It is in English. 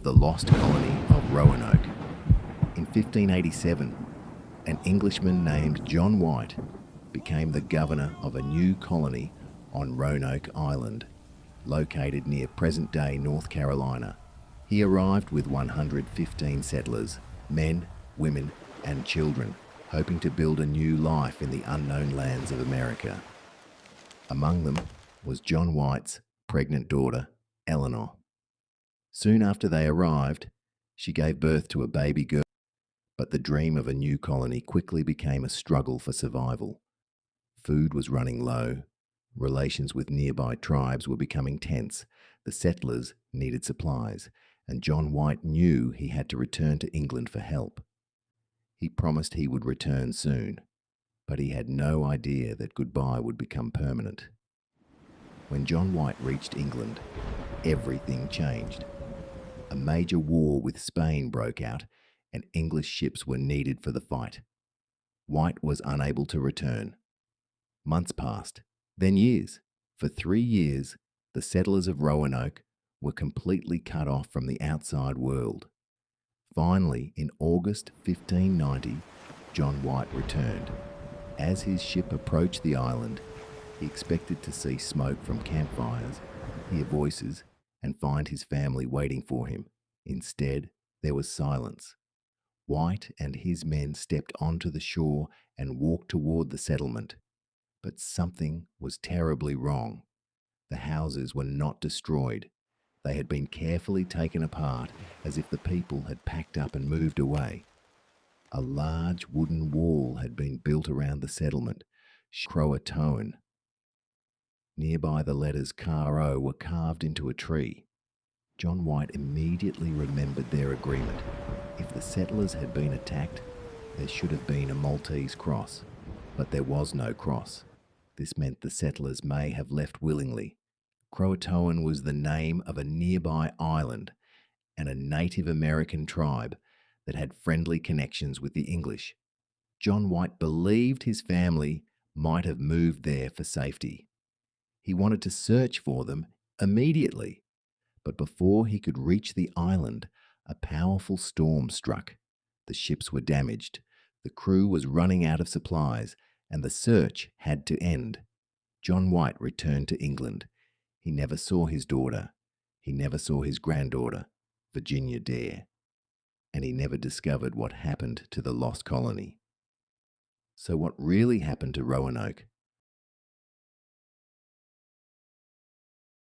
of the Lost Colony of Roanoke. In 1587, an Englishman named John White became the governor of a new colony on Roanoke Island, located near present-day North Carolina. He arrived with 115 settlers, men, women, and children, hoping to build a new life in the unknown lands of America. Among them was John White's pregnant daughter, Eleanor. Soon after they arrived, she gave birth to a baby girl, but the dream of a new colony quickly became a struggle for survival. Food was running low, relations with nearby tribes were becoming tense, the settlers needed supplies, and John White knew he had to return to England for help. He promised he would return soon, but he had no idea that goodbye would become permanent. When John White reached England, everything changed. A major war with Spain broke out, and English ships were needed for the fight. White was unable to return. Months passed, then years. For 3 years, the settlers of Roanoke were completely cut off from the outside world. Finally, in August 1590, John White returned. As his ship approached the island, he expected to see smoke from campfires, hear voices, and find his family waiting for him. Instead, there was silence. White and his men stepped onto the shore and walked toward the settlement. But something was terribly wrong. The houses were not destroyed. They had been carefully taken apart as if the people had packed up and moved away. A large wooden wall had been built around the settlement, Croatoan. Nearby, the letters K-R-O were carved into a tree. John White immediately remembered their agreement. If the settlers had been attacked, there should have been a Maltese cross, but there was no cross. This meant the settlers may have left willingly. Croatoan was the name of a nearby island and a Native American tribe that had friendly connections with the English. John White believed his family might have moved there for safety. He wanted to search for them immediately, but before he could reach the island, a powerful storm struck. The ships were damaged, the crew was running out of supplies, and the search had to end. John White returned to England. He never saw his daughter. He never saw his granddaughter, Virginia Dare. And he never discovered what happened to the lost colony. So what really happened to Roanoke